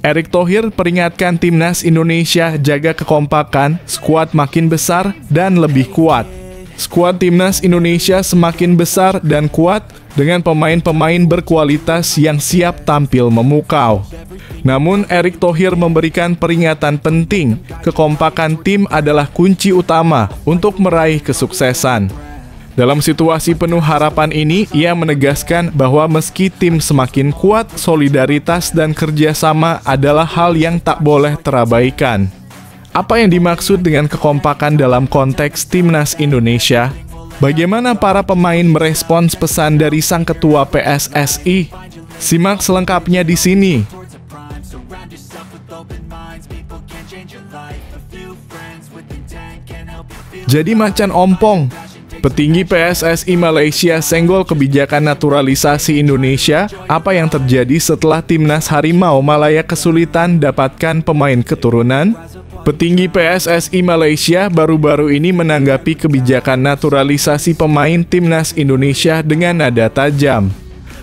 Erick Thohir peringatkan timnas Indonesia jaga kekompakan, skuad makin besar dan lebih kuat. Skuad timnas Indonesia semakin besar dan kuat dengan pemain-pemain berkualitas yang siap tampil memukau. Namun Erick Thohir memberikan peringatan penting, kekompakan tim adalah kunci utama untuk meraih kesuksesan. Dalam situasi penuh harapan ini, ia menegaskan bahwa meski tim semakin kuat, solidaritas dan kerjasama adalah hal yang tak boleh terabaikan. Apa yang dimaksud dengan kekompakan dalam konteks timnas Indonesia? Bagaimana para pemain merespons pesan dari sang ketua PSSI? Simak selengkapnya di sini. Jadi macan ompong. Petinggi PSSI Malaysia senggol kebijakan naturalisasi Indonesia. Apa yang terjadi setelah timnas Harimau Malaya kesulitan dapatkan pemain keturunan? Petinggi PSSI Malaysia baru-baru ini menanggapi kebijakan naturalisasi pemain timnas Indonesia dengan nada tajam.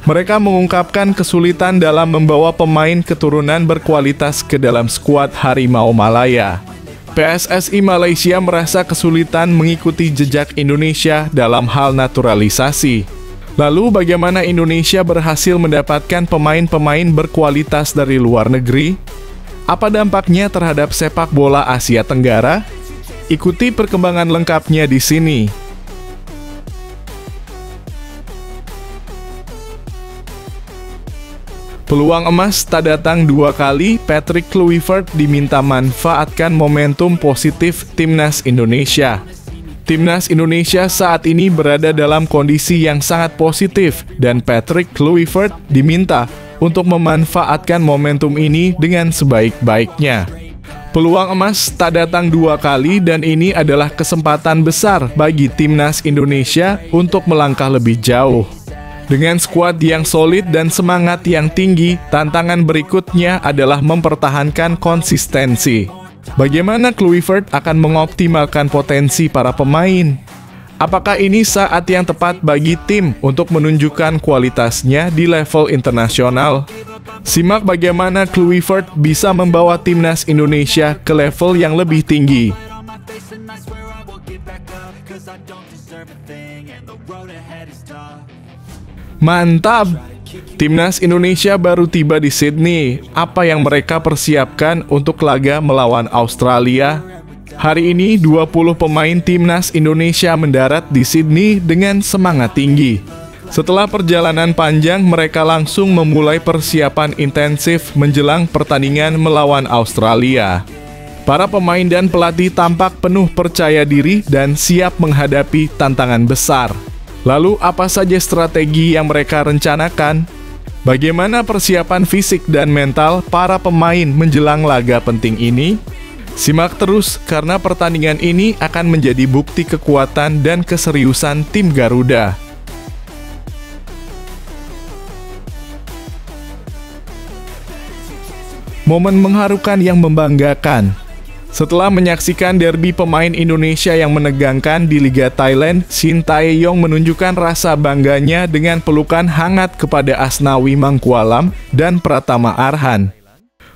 Mereka mengungkapkan kesulitan dalam membawa pemain keturunan berkualitas ke dalam skuad Harimau Malaya. PSSI Malaysia merasa kesulitan mengikuti jejak Indonesia dalam hal naturalisasi. Lalu bagaimana Indonesia berhasil mendapatkan pemain-pemain berkualitas dari luar negeri? Apa dampaknya terhadap sepak bola Asia Tenggara? Ikuti perkembangan lengkapnya di sini. Peluang emas tak datang dua kali, Patrick Kluivert diminta manfaatkan momentum positif timnas Indonesia. Timnas Indonesia saat ini berada dalam kondisi yang sangat positif dan Patrick Kluivert diminta untuk memanfaatkan momentum ini dengan sebaik-baiknya. Peluang emas tak datang dua kali dan ini adalah kesempatan besar bagi timnas Indonesia untuk melangkah lebih jauh. Dengan skuad yang solid dan semangat yang tinggi, tantangan berikutnya adalah mempertahankan konsistensi. Bagaimana Kluivert akan mengoptimalkan potensi para pemain? Apakah ini saat yang tepat bagi tim untuk menunjukkan kualitasnya di level internasional? Simak bagaimana Kluivert bisa membawa timnas Indonesia ke level yang lebih tinggi. Mantap! Timnas Indonesia baru tiba di Sydney. Apa yang mereka persiapkan untuk laga melawan Australia? Hari ini 20 pemain timnas Indonesia mendarat di Sydney dengan semangat tinggi. Setelah perjalanan panjang, mereka langsung memulai persiapan intensif menjelang pertandingan melawan Australia. Para pemain dan pelatih tampak penuh percaya diri dan siap menghadapi tantangan besar. Lalu apa saja strategi yang mereka rencanakan? Bagaimana persiapan fisik dan mental para pemain menjelang laga penting ini? Simak terus karena pertandingan ini akan menjadi bukti kekuatan dan keseriusan tim Garuda. Momen mengharukan yang membanggakan. Setelah menyaksikan derby pemain Indonesia yang menegangkan di Liga Thailand, Shin Tae-yong menunjukkan rasa bangganya dengan pelukan hangat kepada Asnawi Mangkualam dan Pratama Arhan.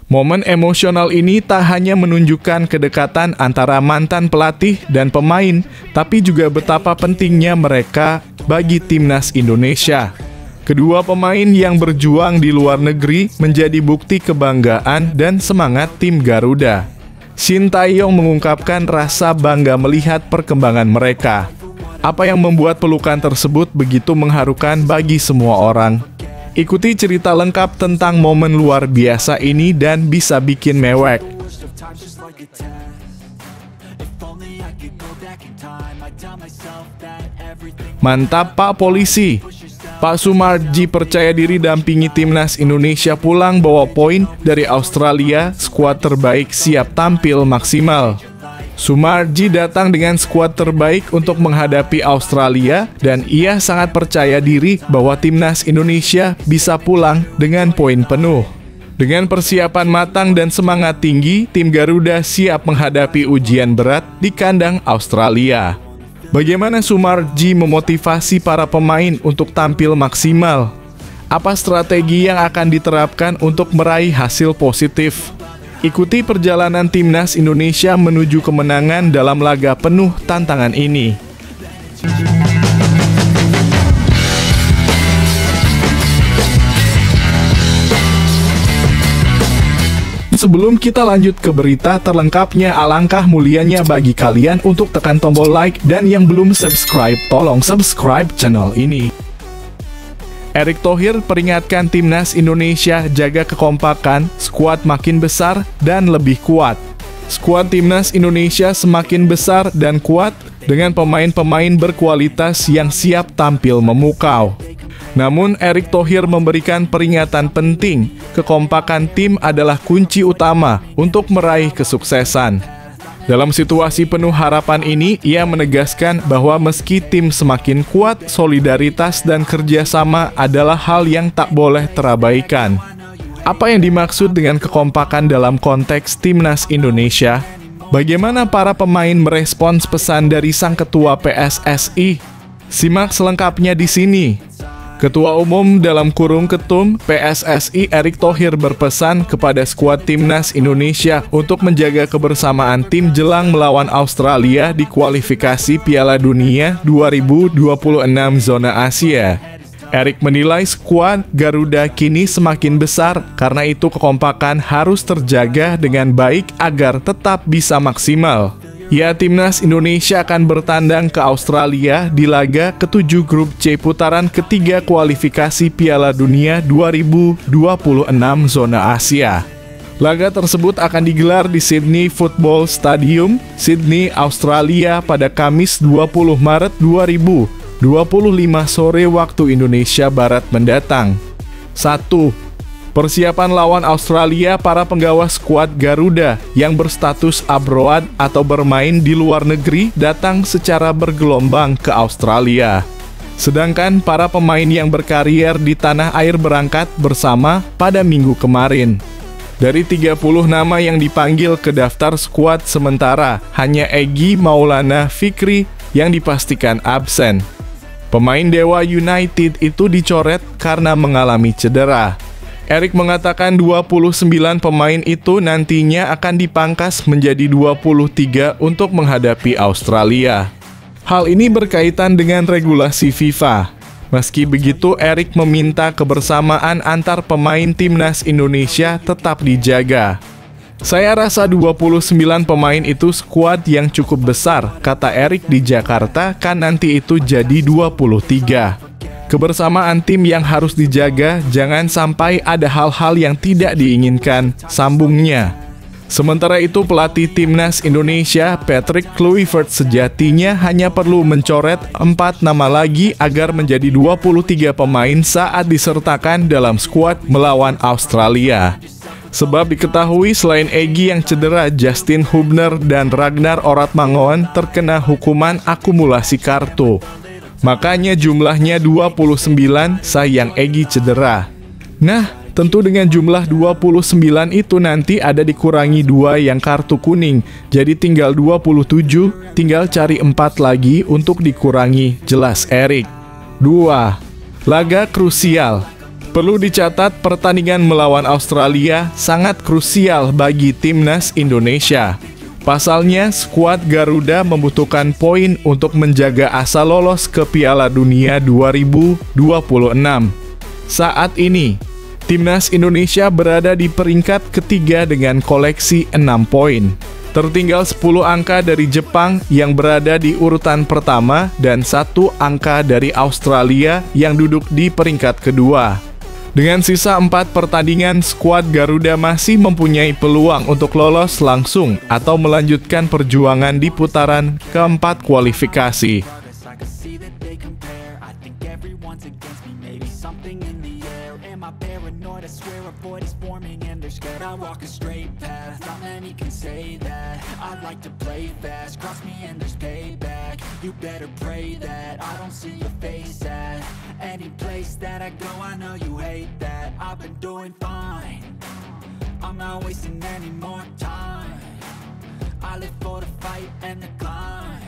Momen emosional ini tak hanya menunjukkan kedekatan antara mantan pelatih dan pemain, tapi juga betapa pentingnya mereka bagi timnas Indonesia. Kedua pemain yang berjuang di luar negeri menjadi bukti kebanggaan dan semangat tim Garuda. Shin Tae-yong mengungkapkan rasa bangga melihat perkembangan mereka. Apa yang membuat pelukan tersebut begitu mengharukan bagi semua orang? Ikuti cerita lengkap tentang momen luar biasa ini dan bisa bikin mewek. Mantap Pak Polisi! Pak Sumarji percaya diri dampingi timnas Indonesia pulang bawa poin dari Australia, skuad terbaik siap tampil maksimal. Sumarji datang dengan skuad terbaik untuk menghadapi Australia dan ia sangat percaya diri bahwa timnas Indonesia bisa pulang dengan poin penuh. Dengan persiapan matang dan semangat tinggi, tim Garuda siap menghadapi ujian berat di kandang Australia. Bagaimana Sumarji memotivasi para pemain untuk tampil maksimal? Apa strategi yang akan diterapkan untuk meraih hasil positif? Ikuti perjalanan Timnas Indonesia menuju kemenangan dalam laga penuh tantangan ini. Sebelum kita lanjut ke berita terlengkapnya, alangkah mulianya bagi kalian untuk tekan tombol like, dan yang belum subscribe, tolong subscribe channel ini. Erick Thohir peringatkan Timnas Indonesia jaga kekompakan, skuad makin besar dan lebih kuat. Skuad Timnas Indonesia semakin besar dan kuat dengan pemain-pemain berkualitas yang siap tampil memukau. Namun Erick Thohir memberikan peringatan penting, kekompakan tim adalah kunci utama untuk meraih kesuksesan. Dalam situasi penuh harapan ini, ia menegaskan bahwa meski tim semakin kuat, solidaritas dan kerjasama adalah hal yang tak boleh terabaikan. Apa yang dimaksud dengan kekompakan dalam konteks Timnas Indonesia? Bagaimana para pemain merespons pesan dari sang ketua PSSI? Simak selengkapnya di sini. Ketua Umum (Ketum) PSSI Erick Thohir berpesan kepada skuad Timnas Indonesia untuk menjaga kebersamaan tim jelang melawan Australia di kualifikasi Piala Dunia 2026 zona Asia. Erick menilai skuad Garuda kini semakin besar, karena itu kekompakan harus terjaga dengan baik agar tetap bisa maksimal. Timnas Indonesia akan bertandang ke Australia di laga ke-7 grup C putaran ketiga kualifikasi Piala Dunia 2026 zona Asia. Laga tersebut akan digelar di Sydney Football Stadium, Sydney, Australia pada Kamis 20 Maret 2025 sore waktu Indonesia Barat mendatang. 1. Persiapan lawan Australia. Para penggawa skuad Garuda yang berstatus abroad atau bermain di luar negeri datang secara bergelombang ke Australia. Sedangkan para pemain yang berkarier di tanah air berangkat bersama pada minggu kemarin. Dari 30 nama yang dipanggil ke daftar skuad sementara, hanya Egy Maulana Fikri yang dipastikan absen. Pemain Dewa United itu dicoret karena mengalami cedera. Erick mengatakan 29 pemain itu nantinya akan dipangkas menjadi 23 untuk menghadapi Australia. Hal ini berkaitan dengan regulasi FIFA. Meski begitu, Erick meminta kebersamaan antar pemain Timnas Indonesia tetap dijaga. Saya rasa 29 pemain itu skuad yang cukup besar, kata Erick di Jakarta, kan nanti itu jadi 23. Kebersamaan tim yang harus dijaga, jangan sampai ada hal-hal yang tidak diinginkan, sambungnya. Sementara itu, pelatih Timnas Indonesia, Patrick Kluivert, sejatinya hanya perlu mencoret 4 nama lagi agar menjadi 23 pemain saat disertakan dalam skuad melawan Australia. Sebab diketahui selain Egy yang cedera, Justin Hubner dan Ragnar Oratmangoen terkena hukuman akumulasi kartu. Makanya jumlahnya 29, sayang Egy cedera. Nah, tentu dengan jumlah 29 itu nanti ada dikurangi 2 yang kartu kuning, jadi tinggal 27, tinggal cari 4 lagi untuk dikurangi, jelas Erick. 2. Laga krusial. Perlu dicatat, pertandingan melawan Australia sangat krusial bagi Timnas Indonesia. Pasalnya, skuad Garuda membutuhkan poin untuk menjaga asa lolos ke Piala Dunia 2026. Saat ini, Timnas Indonesia berada di peringkat ketiga dengan koleksi 6 poin. Tertinggal 10 angka dari Jepang yang berada di urutan pertama dan 1 angka dari Australia yang duduk di peringkat kedua. Dengan sisa 4 pertandingan, skuad Garuda masih mempunyai peluang untuk lolos langsung atau melanjutkan perjuangan di putaran keempat kualifikasi. Any place that I go, I know you hate that. I've been doing fine, I'm not wasting any more time. I live for the fight and the climb,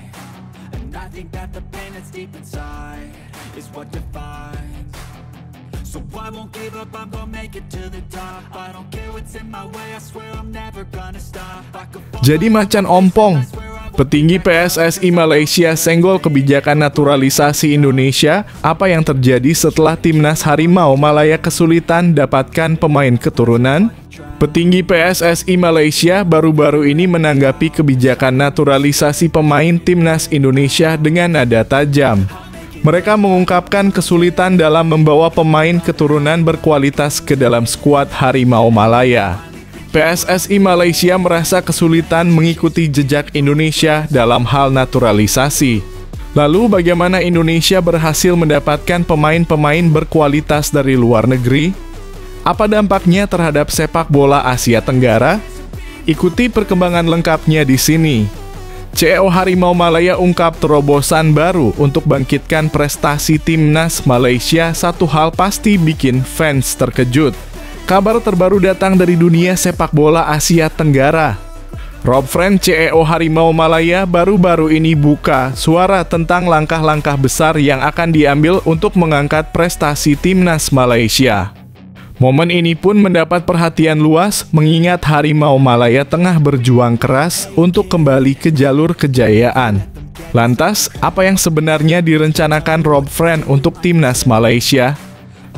and I think that the pain that's deep inside is what defines. So I won't give up, I'm gonna make it to the top. I don't care what's in my way, I swear I'm never gonna stop. I could fall Jadi macan ompong, petinggi PSSI Malaysia senggol kebijakan naturalisasi Indonesia. Apa yang terjadi setelah timnas Harimau Malaya kesulitan dapatkan pemain keturunan? Petinggi PSSI Malaysia baru-baru ini menanggapi kebijakan naturalisasi pemain timnas Indonesia dengan nada tajam. Mereka mengungkapkan kesulitan dalam membawa pemain keturunan berkualitas ke dalam skuad Harimau Malaya. PSSI Malaysia merasa kesulitan mengikuti jejak Indonesia dalam hal naturalisasi. Lalu bagaimana Indonesia berhasil mendapatkan pemain-pemain berkualitas dari luar negeri? Apa dampaknya terhadap sepak bola Asia Tenggara? Ikuti perkembangan lengkapnya di sini. CEO Harimau Malaya ungkap terobosan baru untuk bangkitkan prestasi timnas Malaysia. Satu hal pasti bikin fans terkejut. Kabar terbaru datang dari dunia sepak bola Asia Tenggara. Rob Friend, CEO Harimau Malaya, baru-baru ini buka suara tentang langkah-langkah besar yang akan diambil untuk mengangkat prestasi timnas Malaysia. Momen ini pun mendapat perhatian luas mengingat Harimau Malaya tengah berjuang keras untuk kembali ke jalur kejayaan. Lantas, apa yang sebenarnya direncanakan Rob Friend untuk timnas Malaysia?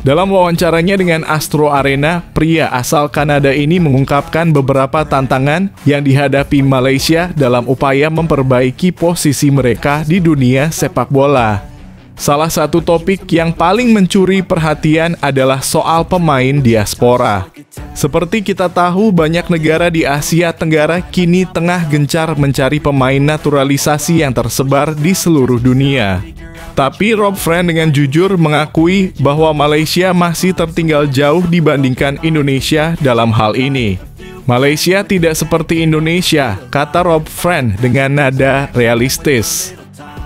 Dalam wawancaranya dengan Astro Arena, pria asal Kanada ini mengungkapkan beberapa tantangan yang dihadapi Malaysia dalam upaya memperbaiki posisi mereka di dunia sepak bola. Salah satu topik yang paling mencuri perhatian adalah soal pemain diaspora. Seperti kita tahu, banyak negara di Asia Tenggara kini tengah gencar mencari pemain naturalisasi yang tersebar di seluruh dunia. Tapi Rob Friend dengan jujur mengakui bahwa Malaysia masih tertinggal jauh dibandingkan Indonesia dalam hal ini. Malaysia tidak seperti Indonesia, kata Rob Friend dengan nada realistis.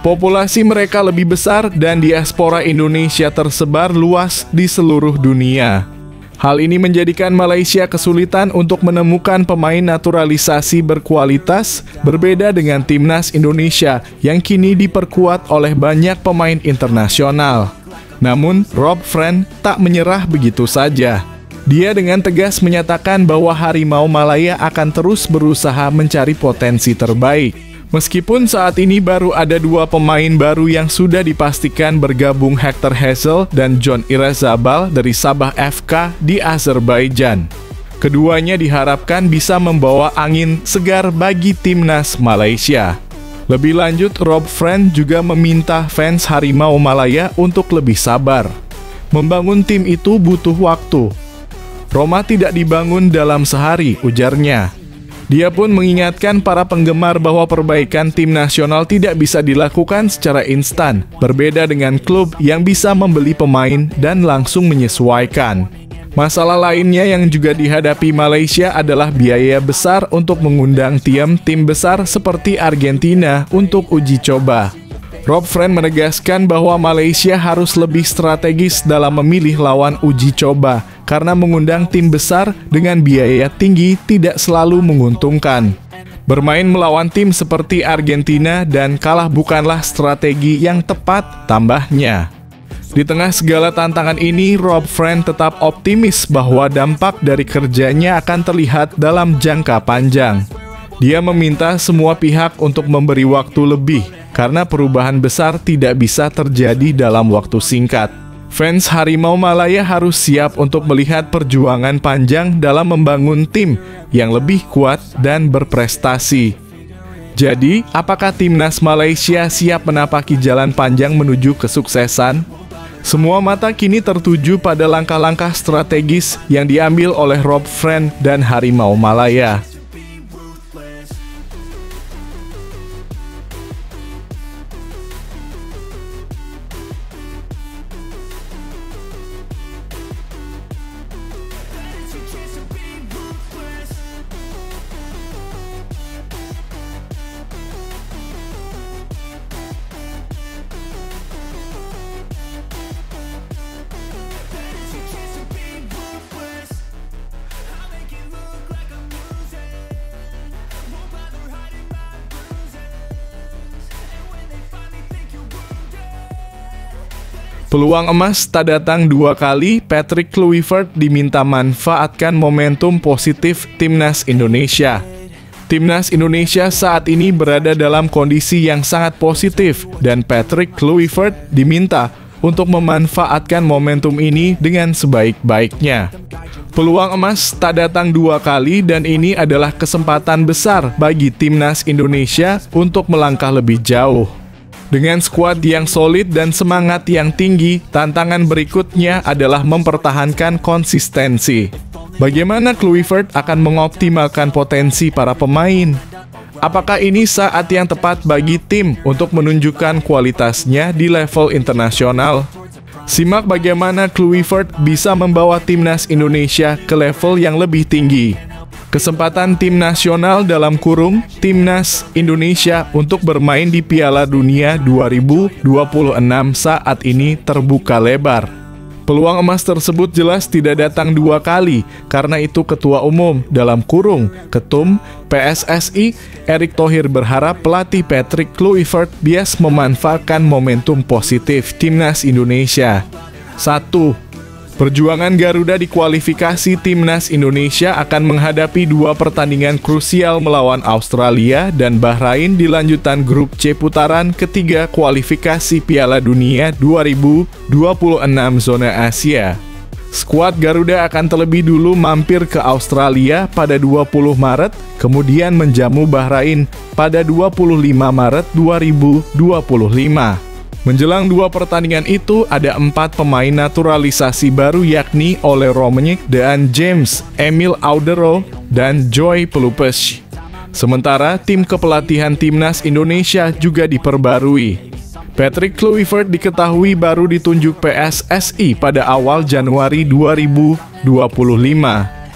Populasi mereka lebih besar dan diaspora Indonesia tersebar luas di seluruh dunia. Hal ini menjadikan Malaysia kesulitan untuk menemukan pemain naturalisasi berkualitas, berbeda dengan timnas Indonesia yang kini diperkuat oleh banyak pemain internasional. Namun, Rob Friend tak menyerah begitu saja. Dia dengan tegas menyatakan bahwa Harimau Malaya akan terus berusaha mencari potensi terbaik. Meskipun saat ini baru ada 2 pemain baru yang sudah dipastikan bergabung, Hector Hazel dan John Irazabal dari Sabah FK di Azerbaijan. Keduanya diharapkan bisa membawa angin segar bagi timnas Malaysia. Lebih lanjut, Rob Friend juga meminta fans Harimau Malaya untuk lebih sabar. Membangun tim itu butuh waktu. Roma tidak dibangun dalam sehari, ujarnya. Dia pun mengingatkan para penggemar bahwa perbaikan tim nasional tidak bisa dilakukan secara instan, berbeda dengan klub yang bisa membeli pemain dan langsung menyesuaikan. Masalah lainnya yang juga dihadapi Malaysia adalah biaya besar untuk mengundang tim besar seperti Argentina untuk uji coba. Rob Friend menegaskan bahwa Malaysia harus lebih strategis dalam memilih lawan uji coba, karena mengundang tim besar dengan biaya tinggi tidak selalu menguntungkan. Bermain melawan tim seperti Argentina dan kalah bukanlah strategi yang tepat, tambahnya. Di tengah segala tantangan ini, Rob Friend tetap optimis bahwa dampak dari kerjanya akan terlihat dalam jangka panjang. Dia meminta semua pihak untuk memberi waktu lebih, karena perubahan besar tidak bisa terjadi dalam waktu singkat. Fans Harimau Malaya harus siap untuk melihat perjuangan panjang dalam membangun tim yang lebih kuat dan berprestasi. Jadi, apakah timnas Malaysia siap menapaki jalan panjang menuju kesuksesan? Semua mata kini tertuju pada langkah-langkah strategis yang diambil oleh Rob Friend dan Harimau Malaya. Peluang emas tak datang dua kali, Patrick Kluivert diminta manfaatkan momentum positif Timnas Indonesia. Timnas Indonesia saat ini berada dalam kondisi yang sangat positif dan Patrick Kluivert diminta untuk memanfaatkan momentum ini dengan sebaik-baiknya. Peluang emas tak datang dua kali dan ini adalah kesempatan besar bagi Timnas Indonesia untuk melangkah lebih jauh. Dengan skuad yang solid dan semangat yang tinggi, tantangan berikutnya adalah mempertahankan konsistensi. Bagaimana Kluivert akan mengoptimalkan potensi para pemain? Apakah ini saat yang tepat bagi tim untuk menunjukkan kualitasnya di level internasional? Simak bagaimana Kluivert bisa membawa Timnas Indonesia ke level yang lebih tinggi. Kesempatan tim nasional dalam kurung Timnas Indonesia untuk bermain di Piala Dunia 2026 saat ini terbuka lebar. Peluang emas tersebut jelas tidak datang dua kali, karena itu Ketua Umum dalam kurung Ketum PSSI Erick Thohir berharap pelatih Patrick Kluivert bias memanfaatkan momentum positif Timnas Indonesia. 1. Perjuangan Garuda di kualifikasi Timnas Indonesia akan menghadapi dua pertandingan krusial melawan Australia dan Bahrain di lanjutan grup C putaran ketiga kualifikasi Piala Dunia 2026 zona Asia. Skuad Garuda akan terlebih dulu mampir ke Australia pada 20 Maret, kemudian menjamu Bahrain pada 25 Maret 2025. Menjelang dua pertandingan itu, ada 4 pemain naturalisasi baru yakni Ole Romanic dan James Emil Audero dan Joy Pelupes. Sementara tim kepelatihan Timnas Indonesia juga diperbarui. Patrick Kluivert diketahui baru ditunjuk PSSI pada awal Januari 2025.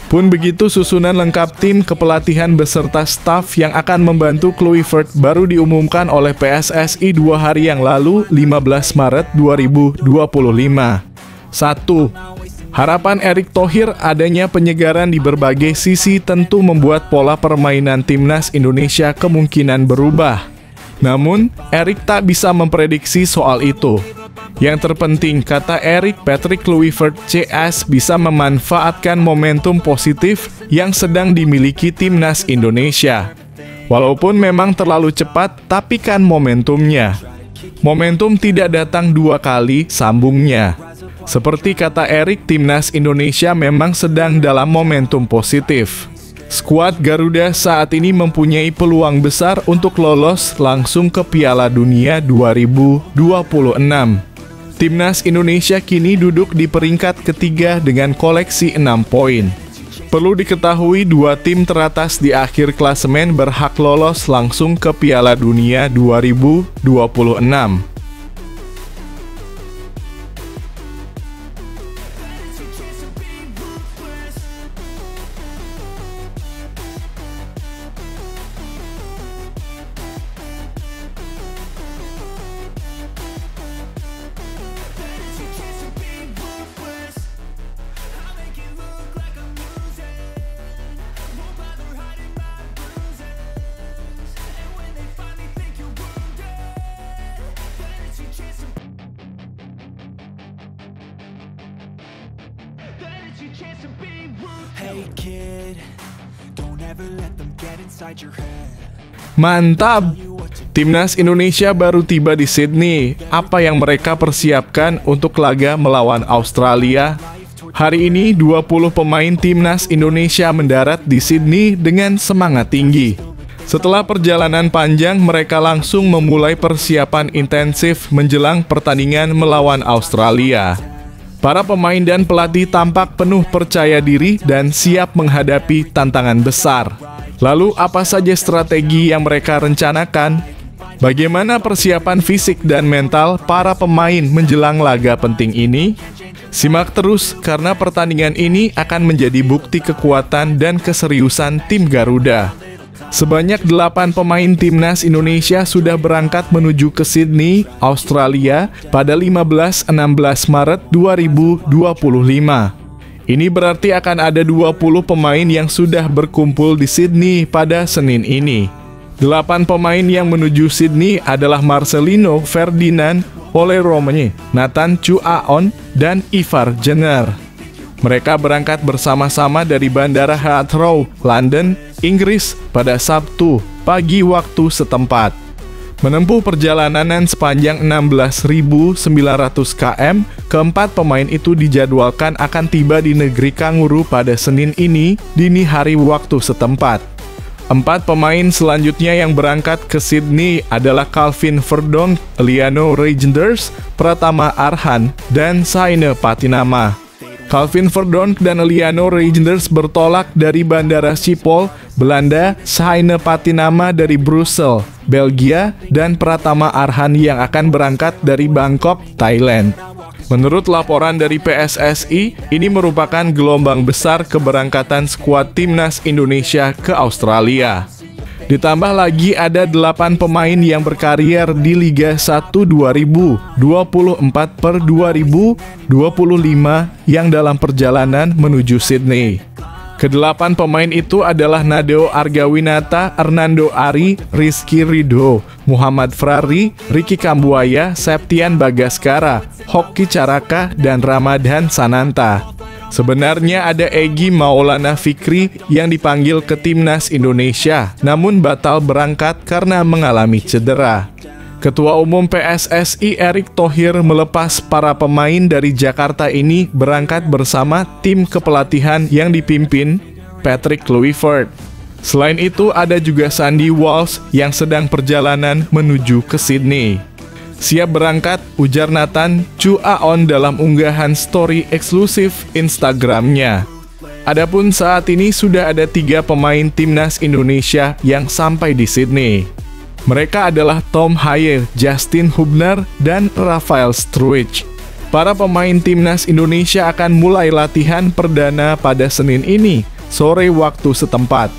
Pun begitu, susunan lengkap tim kepelatihan beserta staf yang akan membantu Kluivert baru diumumkan oleh PSSI 2 hari yang lalu, 15 Maret 2025. 1. Harapan Erick Thohir adanya penyegaran di berbagai sisi tentu membuat pola permainan Timnas Indonesia kemungkinan berubah. Namun, Erick tak bisa memprediksi soal itu. Yang terpenting, kata Erick, Patrick Kluivert CS bisa memanfaatkan momentum positif yang sedang dimiliki Timnas Indonesia. Walaupun memang terlalu cepat, tapi kan momentumnya. Momentum tidak datang dua kali, sambungnya. Seperti kata Erick, Timnas Indonesia memang sedang dalam momentum positif. Skuad Garuda saat ini mempunyai peluang besar untuk lolos langsung ke Piala Dunia 2026. Timnas Indonesia kini duduk di peringkat ketiga dengan koleksi 6 poin. Perlu diketahui, 2 tim teratas di akhir klasemen berhak lolos langsung ke Piala Dunia 2026. Hey kid, don't ever let them get inside your head. Mantap! Timnas Indonesia baru tiba di Sydney. Apa yang mereka persiapkan untuk laga melawan Australia? Hari ini 20 pemain Timnas Indonesia mendarat di Sydney dengan semangat tinggi. Setelah perjalanan panjang, mereka langsung memulai persiapan intensif menjelang pertandingan melawan Australia. Para pemain dan pelatih tampak penuh percaya diri dan siap menghadapi tantangan besar. Lalu apa saja strategi yang mereka rencanakan? Bagaimana persiapan fisik dan mental para pemain menjelang laga penting ini? Simak terus karena pertandingan ini akan menjadi bukti kekuatan dan keseriusan tim Garuda. Sebanyak 8 pemain Timnas Indonesia sudah berangkat menuju ke Sydney, Australia pada 15-16 Maret 2025. Ini berarti akan ada 20 pemain yang sudah berkumpul di Sydney pada Senin ini. 8 pemain yang menuju Sydney adalah Marcelino Ferdinand, Ole Romane, Nathan Chu Aon, dan Ivar Jenner. Mereka berangkat bersama-sama dari Bandara Heathrow, London, Inggris pada Sabtu pagi waktu setempat. Menempuh perjalanan sepanjang 16.900 km, keempat pemain itu dijadwalkan akan tiba di negeri kanguru pada Senin ini, dini hari waktu setempat. 4 pemain selanjutnya yang berangkat ke Sydney adalah Calvin Verdonk, Liano Reijnders, Pratama Arhan, dan Saine Patinama. Calvin Verdonk dan Liano Reijnders bertolak dari Bandara Schiphol, Belanda, Saine Patinama dari Brussels, Belgia, dan Pratama Arhan yang akan berangkat dari Bangkok, Thailand. Menurut laporan dari PSSI, ini merupakan gelombang besar keberangkatan skuad timnas Indonesia ke Australia. Ditambah lagi ada 8 pemain yang berkarier di Liga 1 2024/2025 yang dalam perjalanan menuju Sydney. Kedelapan pemain itu adalah Nadeo Argawinata, Hernando Ari, Rizky Ridho, Muhammad Frari, Ricky Kambuaya, Septian Bagaskara, Hoki Caraka, dan Ramadan Sananta. Sebenarnya ada Egy Maulana Fikri yang dipanggil ke timnas Indonesia, namun batal berangkat karena mengalami cedera. Ketua Umum PSSI Erick Thohir melepas para pemain dari Jakarta ini berangkat bersama tim kepelatihan yang dipimpin Patrick Kluivert. Selain itu ada juga Sandy Walsh yang sedang perjalanan menuju ke Sydney. Siap berangkat, ujar Nathan Chu Aon dalam unggahan story eksklusif Instagramnya. Adapun saat ini sudah ada 3 pemain timnas Indonesia yang sampai di Sydney. Mereka adalah Tom Haye, Justin Hubner, dan Rafael Struijk. Para pemain timnas Indonesia akan mulai latihan perdana pada Senin ini, sore waktu setempat.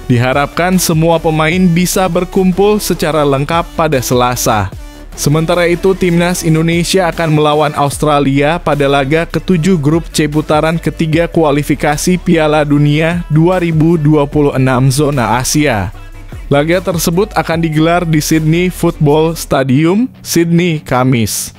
Diharapkan semua pemain bisa berkumpul secara lengkap pada Selasa. Sementara itu, timnas Indonesia akan melawan Australia pada laga ke-7 grup C putaran ketiga kualifikasi Piala Dunia 2026 zona Asia. Laga tersebut akan digelar di Sydney Football Stadium, Sydney, Kamis.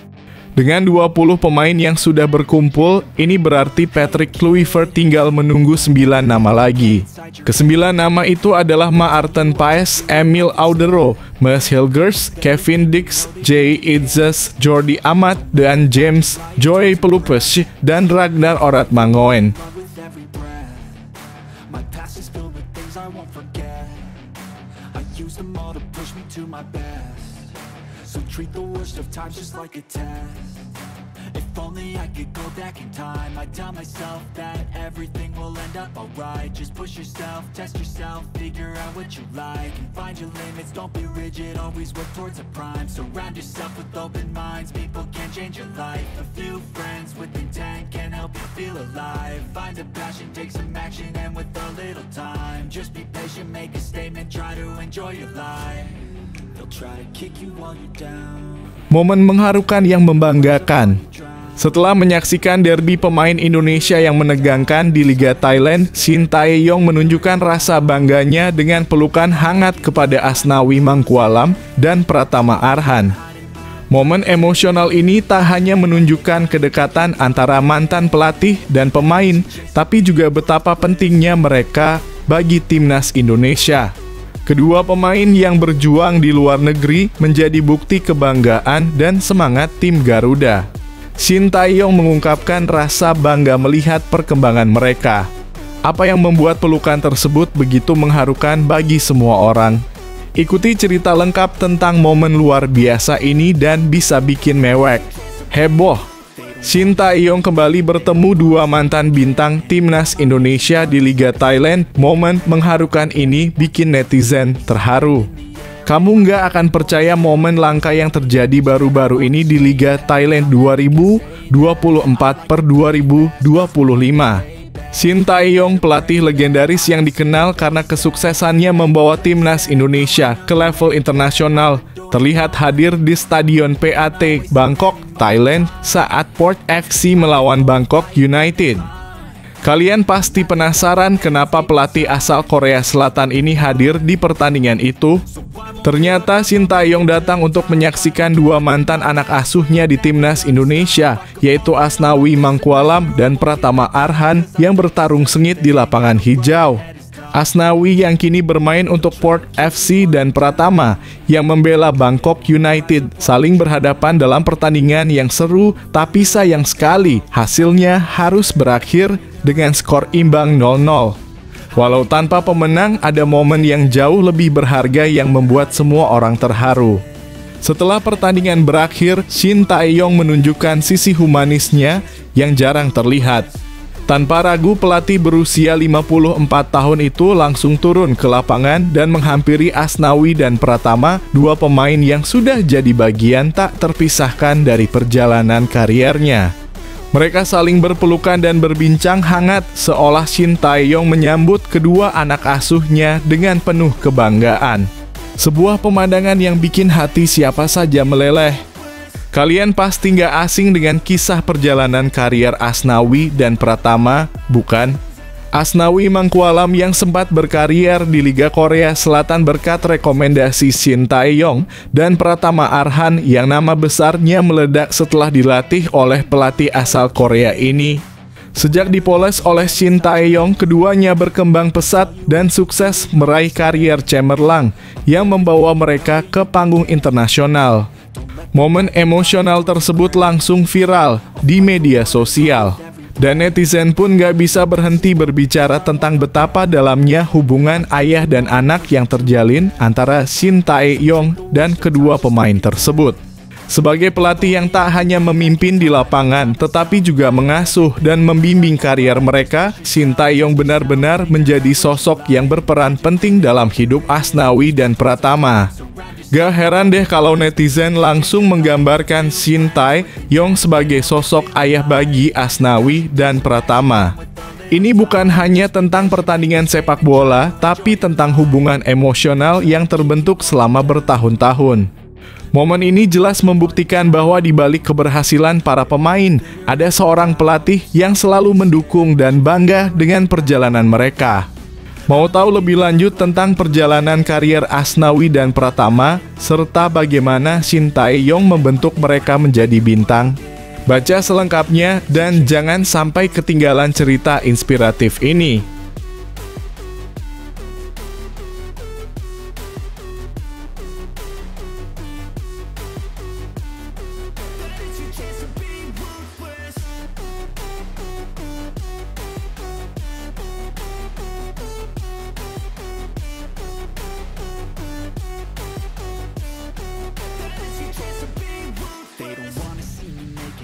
Dengan 20 pemain yang sudah berkumpul, ini berarti Patrick Kluivert tinggal menunggu 9 nama lagi. Ke-9 nama itu adalah Maarten Paes, Emil Audero, Mas Hilgers, Kevin Dix, Jay Idzes, Jordi Amat, dan James Joy Pelupes, dan Ragnar Oratmangoen. Use them all to push me to my best. So treat the worst of times just like a test. If only I could go back in time, I'd tell myself that everything will end up alright. Just push yourself, test yourself, figure out what you like, and find your limits, don't be rigid, always work towards a prime. Surround yourself with open minds, people can change your life. A few friends with intent can help you feel alive. Find a passion, take some action, and with a little time, just be patient, make a statement, try to enjoy your life. They'll try to kick you while you're down. Momen mengharukan yang membanggakan. Setelah menyaksikan derby pemain Indonesia yang menegangkan di Liga Thailand, Shin Tae-yong menunjukkan rasa bangganya dengan pelukan hangat kepada Asnawi Mangkualam dan Pratama Arhan. Momen emosional ini tak hanya menunjukkan kedekatan antara mantan pelatih dan pemain, tapi juga betapa pentingnya mereka bagi timnas Indonesia. Kedua pemain yang berjuang di luar negeri menjadi bukti kebanggaan dan semangat tim Garuda. Shin Tae-yong mengungkapkan rasa bangga melihat perkembangan mereka. Apa yang membuat pelukan tersebut begitu mengharukan bagi semua orang? Ikuti cerita lengkap tentang momen luar biasa ini dan bisa bikin mewek, heboh. Shin Tae-yong kembali bertemu 2 mantan bintang timnas Indonesia di Liga Thailand. Momen mengharukan ini bikin netizen terharu. Kamu nggak akan percaya momen langka yang terjadi baru-baru ini di Liga Thailand 2024/2025. Shin Tae-yong, pelatih legendaris yang dikenal karena kesuksesannya membawa timnas Indonesia ke level internasional, terlihat hadir di Stadion PAT Bangkok, Thailand saat Port FC melawan Bangkok United. Kalian pasti penasaran kenapa pelatih asal Korea Selatan ini hadir di pertandingan itu? Ternyata Shin Tae-yong datang untuk menyaksikan dua mantan anak asuhnya di timnas Indonesia, yaitu Asnawi Mangkualam dan Pratama Arhan yang bertarung sengit di lapangan hijau. Asnawi yang kini bermain untuk Port FC dan Pratama yang membela Bangkok United saling berhadapan dalam pertandingan yang seru, tapi sayang sekali hasilnya harus berakhir dengan skor imbang 0-0. Walau tanpa pemenang, ada momen yang jauh lebih berharga yang membuat semua orang terharu. Setelah pertandingan berakhir, Shin Tae-yong menunjukkan sisi humanisnya yang jarang terlihat. Tanpa ragu, pelatih berusia 54 tahun itu langsung turun ke lapangan dan menghampiri Asnawi dan Pratama, dua pemain yang sudah jadi bagian tak terpisahkan dari perjalanan kariernya. Mereka saling berpelukan dan berbincang hangat, seolah Shin Tae-yong menyambut kedua anak asuhnya dengan penuh kebanggaan. Sebuah pemandangan yang bikin hati siapa saja meleleh. Kalian pasti nggak asing dengan kisah perjalanan karier Asnawi dan Pratama, bukan? Asnawi Mangkualam yang sempat berkarier di Liga Korea Selatan berkat rekomendasi Shin Tae-yong, dan Pratama Arhan yang nama besarnya meledak setelah dilatih oleh pelatih asal Korea ini. Sejak dipoles oleh Shin Tae-yong, keduanya berkembang pesat dan sukses meraih karier cemerlang yang membawa mereka ke panggung internasional. Momen emosional tersebut langsung viral di media sosial. Dan netizen pun gak bisa berhenti berbicara tentang betapa dalamnya hubungan ayah dan anak yang terjalin antara Shin Tae-yong dan kedua pemain tersebut. Sebagai pelatih yang tak hanya memimpin di lapangan, tetapi juga mengasuh dan membimbing karier mereka, Shin Tae-yong benar-benar menjadi sosok yang berperan penting dalam hidup Asnawi dan Pratama. Gak heran deh kalau netizen langsung menggambarkan Shin Tae-yong sebagai sosok ayah bagi Asnawi dan Pratama. Ini bukan hanya tentang pertandingan sepak bola, tapi tentang hubungan emosional yang terbentuk selama bertahun-tahun. Momen ini jelas membuktikan bahwa di balik keberhasilan para pemain, ada seorang pelatih yang selalu mendukung dan bangga dengan perjalanan mereka. Mau tahu lebih lanjut tentang perjalanan karier Asnawi dan Pratama, serta bagaimana Shin Tae-yong membentuk mereka menjadi bintang? Baca selengkapnya dan jangan sampai ketinggalan cerita inspiratif ini.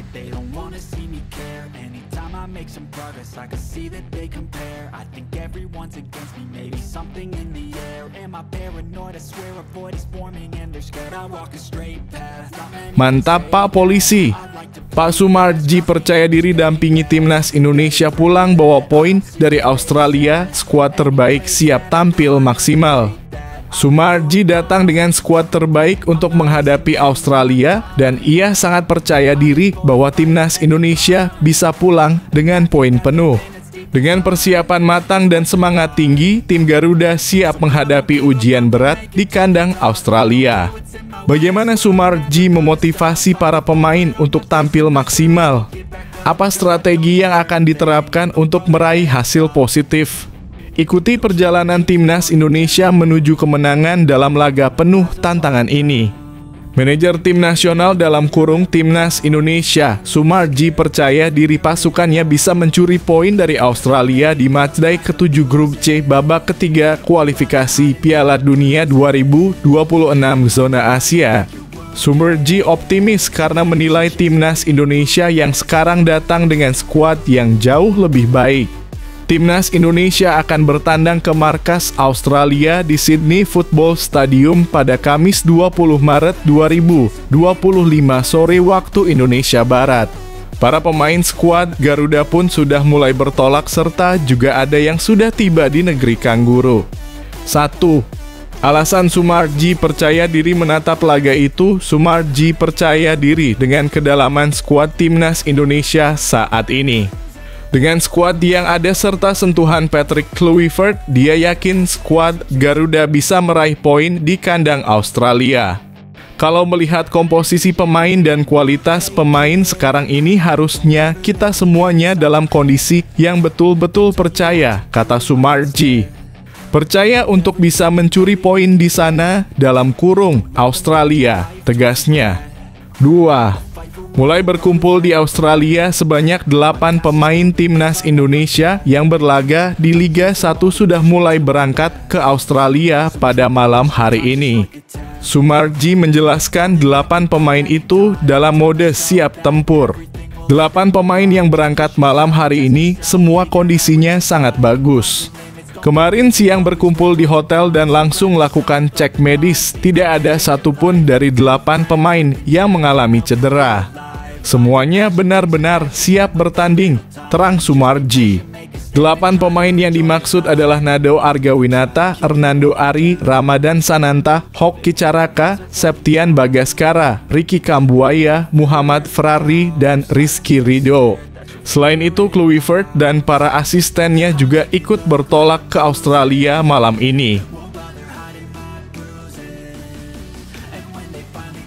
They don't wanna see me care. Anytime I make some progress, I can see that they compare. I think everyone's against me, maybe something in the air. Am I paranoid? I swear a void is forming and they're scared I walk a straight path. Mantap Pak Polisi. Pak Sumarji percaya diri dampingi timnas Indonesia pulang bawa poin dari Australia, skuad terbaik siap tampil maksimal. Sumarji datang dengan skuad terbaik untuk menghadapi Australia dan ia sangat percaya diri bahwa timnas Indonesia bisa pulang dengan poin penuh. Dengan persiapan matang dan semangat tinggi, tim Garuda siap menghadapi ujian berat di kandang Australia. Bagaimana Sumarji memotivasi para pemain untuk tampil maksimal? Apa strategi yang akan diterapkan untuk meraih hasil positif? Ikuti perjalanan timnas Indonesia menuju kemenangan dalam laga penuh tantangan ini. Manajer tim nasional dalam kurung Timnas Indonesia, Sumarji percaya diri pasukannya bisa mencuri poin dari Australia di matchday ke-7 grup C babak ketiga kualifikasi Piala Dunia 2026 zona Asia. Sumarji optimis karena menilai timnas Indonesia yang sekarang datang dengan skuad yang jauh lebih baik. Timnas Indonesia akan bertandang ke markas Australia di Sydney Football Stadium pada Kamis 20 Maret 2025 sore waktu Indonesia Barat. Para pemain skuad Garuda pun sudah mulai bertolak serta juga ada yang sudah tiba di negeri Kangguru. 1. Alasan Sumarji percaya diri menatap laga itu. Sumarji percaya diri dengan kedalaman skuad timnas Indonesia saat ini. Dengan skuad yang ada serta sentuhan Patrick Kluivert, dia yakin skuad Garuda bisa meraih poin di kandang Australia. Kalau melihat komposisi pemain dan kualitas pemain sekarang ini, harusnya kita semuanya dalam kondisi yang betul-betul percaya, kata Sumarji. Percaya untuk bisa mencuri poin di sana, dalam kurung Australia, tegasnya. 2. Mulai berkumpul di Australia, sebanyak 8 pemain timnas Indonesia yang berlaga di Liga 1 sudah mulai berangkat ke Australia pada malam hari ini. Sumarji menjelaskan 8 pemain itu dalam mode siap tempur. 8 pemain yang berangkat malam hari ini semua kondisinya sangat bagus. Kemarin siang berkumpul di hotel dan langsung lakukan cek medis. Tidak ada satupun dari 8 pemain yang mengalami cedera. Semuanya benar-benar siap bertanding, terang Sumarji. 8 pemain yang dimaksud adalah Nado Argawinata, Hernando Ari, Ramadan Sananta, Hoki Caraka, Septian Bagaskara, Ricky Kambuaya, Muhammad Ferrari, dan Rizky Ridho. Selain itu, Kluivert dan para asistennya juga ikut bertolak ke Australia malam ini.